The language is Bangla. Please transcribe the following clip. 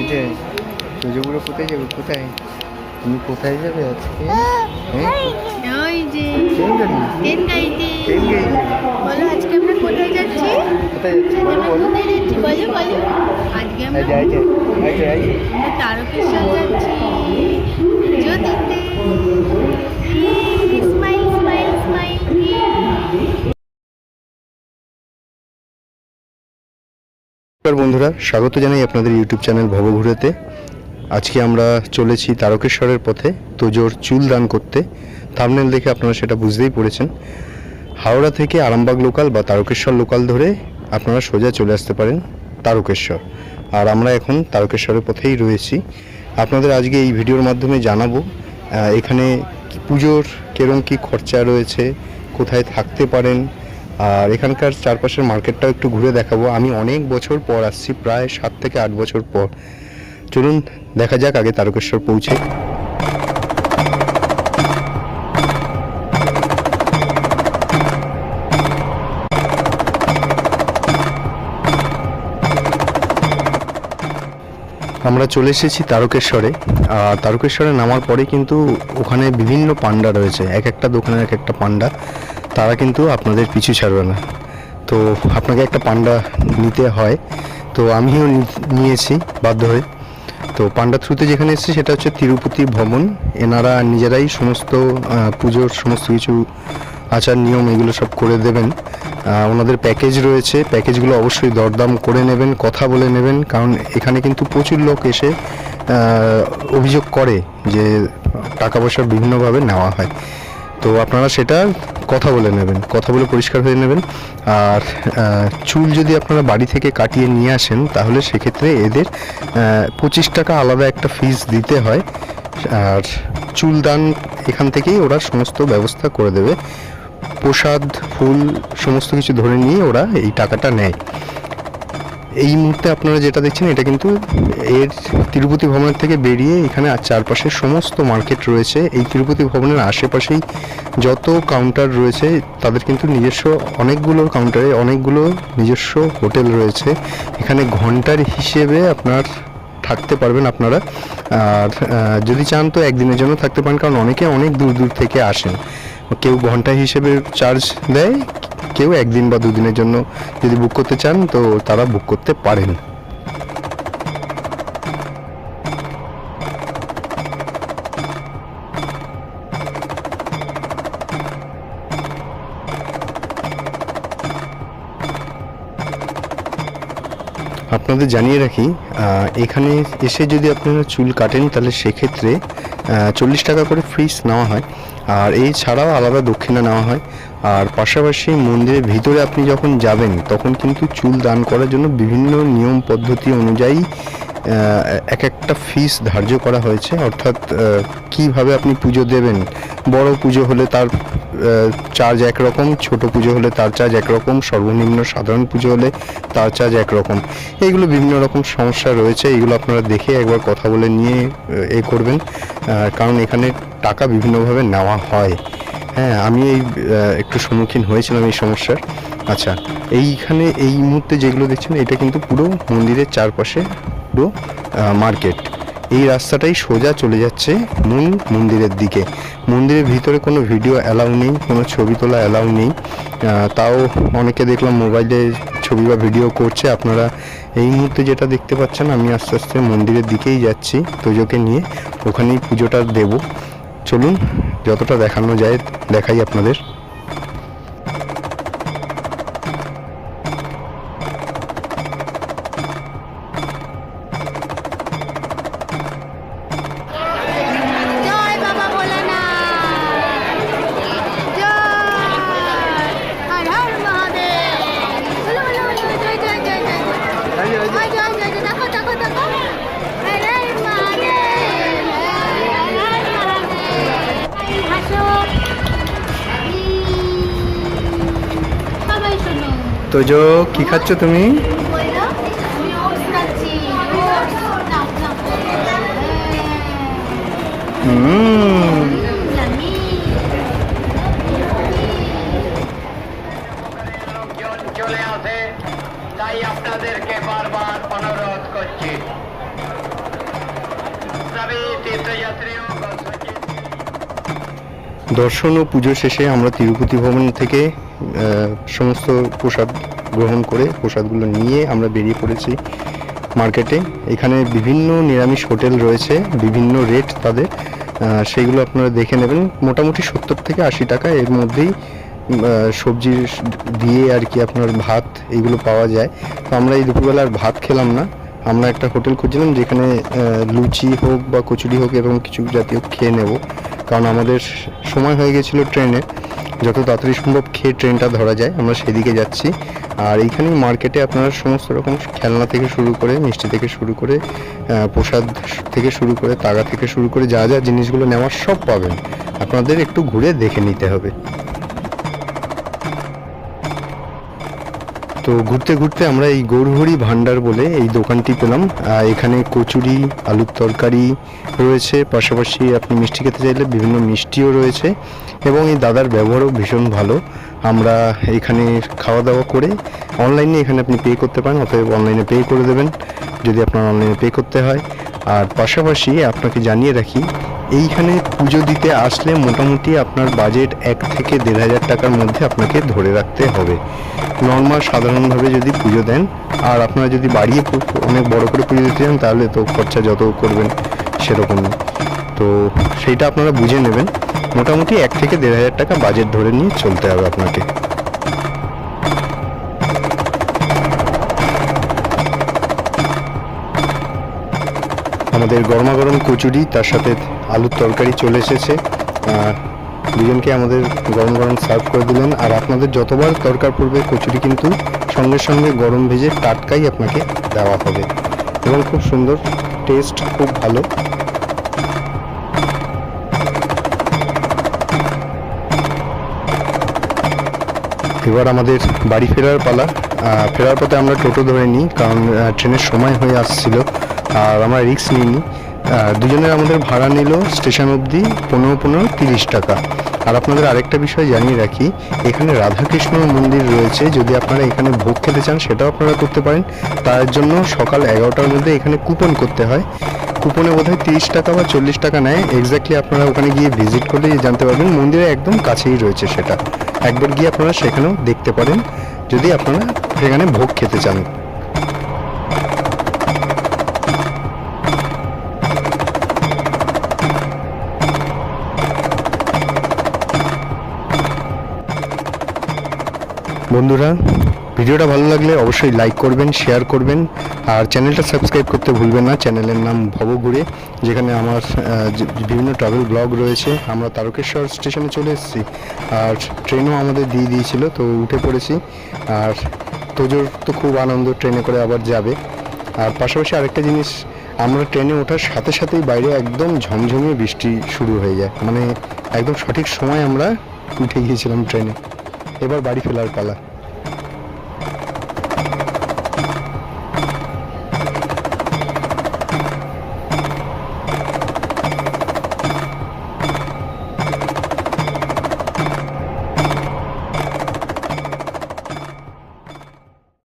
যে পুজোগুলো কোথায় যাবে? কোথায় তুমি কোথায় যাবে আজকে? ওই যে ট্রেন গাড়ি? ট্রেন গাড়িতে ট্রেন গাড়ি যাবে? বলো আজকে আমরা কোথায় যাচ্ছি? কোথায় যাচ্ছি বলো বলো। কোথায় যাচ্ছি বলো বলো। আজকে আমরা তারকেশ্বর যাচ্ছি পুজো দিতে। Smile smile smile. নমস্কার বন্ধুরা, স্বাগত জানাই আপনাদের ইউটিউব চ্যানেল ভবঘুরেতে। আজকে আমরা চলেছি তারকেশ্বরের পথে তোজোর চুল দান করতে। থাম্বনেল দেখে আপনারা সেটা বুঝতেই পড়েছেন। হাওড়া থেকে আরামবাগ লোকাল বা তারকেশ্বর লোকাল ধরে আপনারা সোজা চলে আসতে পারেন তারকেশ্বর। আর আমরা এখন তারকেশ্বরের পথেই রয়েছি। আপনাদের আজকে এই ভিডিওর মাধ্যমে জানাবো এখানে পুজোর কেরম কী খরচা রয়েছে, কোথায় থাকতে পারেন, আর এখানকার চারপাশের মার্কেটটাও একটু ঘুরে দেখাবো। আমি অনেক বছর পর আসছি, প্রায় 7 থেকে 8 বছর পর। চলুন দেখা যাক আগে তারকেশ্বর পৌঁছে। আমরা চলে এসেছি তারকেশ্বরে। আর তারকেশ্বরে নামার পরে কিন্তু ওখানে বিভিন্ন পান্ডা রয়েছে, এক একটা দোকানের এক একটা পান্ডা। তারা কিন্তু আপনাদের পিছু ছাড়বে না, তো আপনাকে একটা পান্ডা নিতে হয়। তো আমিও নিয়েছি বাধ্য হয়ে। তো পান্ডা থ্রুতে যেখানে এসেছি সেটা হচ্ছে তিরুপতি ভবন। এনারা নিজেরাই সমস্ত পুজোর সমস্ত কিছু আচার নিয়ম এগুলো সব করে দেবেন। ওনাদের প্যাকেজ রয়েছে, প্যাকেজগুলো অবশ্যই দরদাম করে নেবেন, কথা বলে নেবেন, কারণ এখানে কিন্তু প্রচুর লোক এসে অভিযোগ করে যে টাকা পয়সা বিভিন্নভাবে নেওয়া হয়। তো আপনারা সেটা কথা বলে নেবেন, কথা বলে পরিষ্কার হয়ে নেবেন। আর চুল যদি আপনারা বাড়ি থেকে কাটিয়ে নিয়ে আসেন তাহলে সেক্ষেত্রে এদের 25 টাকা আলাদা একটা ফিস দিতে হয়। আর চুল দান এখান থেকেই ওরা সমস্ত ব্যবস্থা করে দেবে। প্রসাদ, ফুল সমস্ত কিছু ধরে নিয়ে ওরা এই টাকাটা নেয়। এই মুহূর্তে আপনারা যেটা দেখছেন এটা কিন্তু এর তিরুপতি ভবনের থেকে বেরিয়ে এখানে চারপাশে সমস্ত মার্কেট রয়েছে। এই তিরুপতি ভবনের আশেপাশেই যত কাউন্টার রয়েছে তাদের কিন্তু নিজস্ব অনেকগুলো কাউন্টারে অনেকগুলো নিজস্ব হোটেল রয়েছে। এখানে ঘন্টার হিসেবে আপনার থাকতে পারবেন আপনারা। আর যদি চান তো একদিনের জন্য থাকতে পারেন, কারণ অনেকে অনেক দূর দূর থেকে আসেন। কেউ ঘন্টা হিসেবে চার্জ দেয়, কেউ একদিন বা দুদিনের জন্য যদি বুক করতে চান তো তারা বুক করতে পারেন। আপনাদের জানিয়ে রাখি, এখানে এসে যদি আপনারা চুল কাটেন তাহলে সেক্ষেত্রে 40 টাকা করে ফিস নেওয়া হয়। আর এই ছাড়াও আলাদা দক্ষিণা নেওয়া হয়। আর পাশাপাশি মন্দিরের ভিতরে আপনি যখন যাবেন তখন কিন্তু চুল দান করার জন্য বিভিন্ন নিয়ম পদ্ধতি অনুযায়ী এক একটা ফিস ধার্য করা হয়েছে। অর্থাৎ কিভাবে আপনি পুজো দেবেন, বড় পুজো হলে তার চার্জ একরকম, ছোট পুজো হলে তার চার্জ একরকম, সর্বনিম্ন সাধারণ পুজো হলে তার চার্জ একরকম। এইগুলো বিভিন্ন রকম সমস্যা রয়েছে, এগুলো আপনারা দেখে একবার কথা বলে নিয়ে করবেন, কারণ এখানে টাকা বিভিন্নভাবে নেওয়া হয়। হ্যাঁ, আমি একটু সম্মুখীন হয়েছিলাম এই সমস্যার। আচ্ছা, এইখানে এই মুহূর্তে যেগুলো দেখছেন এটা কিন্তু পুরো মন্দিরের চারপাশে পুরো মার্কেট। এই রাস্তাটাই সোজা চলে যাচ্ছে মূল মন্দিরের দিকে। মন্দিরের ভিতরে কোনো ভিডিও অ্যালাউ নেই, কোনো ছবি তোলা অ্যালাউ নেই। তাও অনেকে দেখলাম মোবাইলে ছবি বা ভিডিও করছে। আপনারা এই মুহূর্তে যেটা দেখতে পাচ্ছেন, আমি আস্তে আস্তে মন্দিরের দিকেই যাচ্ছি তোজোকে নিয়ে, ওখানেই পুজোটা দেব। চলুন যতটা দেখানো যায় দেখাই আপনাদের। জয় বাবা ভোলানাথ, জয় হর হর মহাদেব। বলো বলো বলো, জয় জয় জয় জয় জয় জয় জয় জয়। দেখো দেখো দেখো, হর হর মহাদেব, হর হর মহাদেব। হাসো, সবাই শোনো। তোজো, কি খাচ্ছ তুমি? বললো আমি ওটস খাচ্ছি। ওটস নাও নাও। জানি লোকজন চলে আসে, তাই আপনাদেরকে বারবার অনুরোধ করছি দর্শন ও পুজো শেষে আমরা তিরুপতি ভবন থেকে সমস্ত প্রসাদ গ্রহণ করে প্রসাদগুলো নিয়ে আমরা বেরিয়ে পড়েছি মার্কেটে। এখানে বিভিন্ন নিরামিষ হোটেল রয়েছে, বিভিন্ন রেট তাদের, সেইগুলো আপনারা দেখে নেবেন। মোটামুটি 70 থেকে 80 টাকা এর মধ্যেই সবজি দিয়ে আর কি আপনার ভাত এইগুলো পাওয়া যায়। তো আমরা এই দুপুরবেলা আর ভাত খেলাম না, আমরা একটা হোটেল খুঁজছিলাম যেখানে লুচি হোক বা কচুরি হোক এরকম কিছু জাতীয় খেয়ে নেব, কারণ আমাদের সময় হয়ে গেছিলো ট্রেনে। যত তাড়াতাড়ি সম্ভব খেয়ে ট্রেনটা ধরা যায় আমরা সেদিকে যাচ্ছি। আর এইখানেই মার্কেটে আপনারা সমস্ত রকম খেলনা থেকে শুরু করে মিষ্টি থেকে শুরু করে প্রসাদ থেকে শুরু করে তাগা থেকে শুরু করে যা যা জিনিসগুলো নেওয়ার সব পাবেন, আপনাদের একটু ঘুরে দেখে নিতে হবে। তো ঘুরতে ঘুরতে আমরা এই গৌরহরি ভান্ডার বলে এই দোকানটি পেলাম। এখানে কচুরি, আলুর তরকারি রয়েছে, পাশাপাশি আপনি মিষ্টি খেতে চাইলে বিভিন্ন মিষ্টিও রয়েছে, এবং এই দাদার ব্যবহারও ভীষণ ভালো। আমরা এখানে খাওয়া দাওয়া করে অনলাইনে এখানে আপনি পে করতে পারেন, অতএব অনলাইনে পে করে দেবেন যদি আপনার অনলাইনে পে করতে হয়। আর পাশাপাশি আপনাকে জানিয়ে রাখি, এইখানে পুজো দিতে আসলে মোটামুটি আপনার বাজেট 1 থেকে 1,500 টাকার মধ্যে আপনাকে ধরে রাখতে হবে নর্মাল সাধারণভাবে যদি পুজো দেন। আর আপনারা যদি বাড়িয়ে অনেক বড় করে পুজো দিতে চান তাহলে তো খরচা যত করবেন সেরকমই, তো সেইটা আপনারা বুঝে নেবেন। মোটামুটি 1 থেকে 1,500 টাকা বাজেট ধরে নিয়ে চলতে হবে আপনাকে। আমাদের গরমা গরম কচুরি তার সাথে আলুর তরকারি চলে এসেছে, দুজনকে আমাদের গরম গরম সার্ভ করে দিলেন। আর আপনাদের যতবার দরকার পড়বে কচুরি কিন্তু সঙ্গে সঙ্গে গরম ভেজে টাটকাই আপনাকে দেওয়া হবে, এবং খুব সুন্দর টেস্ট, খুব ভালো। এবার আমাদের বাড়ি ফেরার পালা। ফেরার পথে আমরা টোটো ধরে নিই, কারণ ট্রেনের সময় হয়ে আসছিল আর আমরা রিস্ক নিইনি। দুজনের আমাদের ভাড়া নিল স্টেশন অবধি 15-30 টাকা। আর আপনাদের আরেকটা বিষয় জানিয়ে রাখি, এখানে রাধাকৃষ্ণ মন্দির রয়েছে, যদি আপনারা এখানে ভোগ খেতে চান সেটাও আপনারা করতে পারেন। তার জন্য সকাল 11টার মধ্যে এখানে কুপন করতে হয়। কুপনে বোধহয় 30 টাকা বা 40 টাকা নেয়, এক্স্যাক্টলি আপনারা ওখানে গিয়ে ভিজিট করলে জানতে পারবেন। মন্দিরের একদম কাছেই রয়েছে সেটা, একবার গিয়ে আপনারা সেখানেও দেখতে পারেন যদি আপনারা সেখানে ভোগ খেতে চান। বন্ধুরা, ভিডিওটা ভালো লাগলে অবশ্যই লাইক করবেন, শেয়ার করবেন, আর চ্যানেলটা সাবস্ক্রাইব করতে ভুলবেন না। চ্যানেলের নাম ভবঘুরে, যেখানে আমার বিভিন্ন ট্রাভেল ব্লগ রয়েছে। আমরা তারকেশ্বর স্টেশনে চলে এসেছি, আর ট্রেনও আমাদের দিয়ে দিয়েছিল, তো উঠে পড়েছি। আর তোজোর তো খুব আনন্দ, ট্রেনে করে আবার যাবে। আর পাশাপাশি আরেকটা জিনিস, আমরা ট্রেনে ওঠার সাথে সাথেই বাইরে একদম ঝমঝমিয়ে বৃষ্টি শুরু হয়ে যায়, মানে একদম সঠিক সময় আমরা উঠে গিয়েছিলাম ট্রেনে। এবার বাড়ি ফেরার পালা।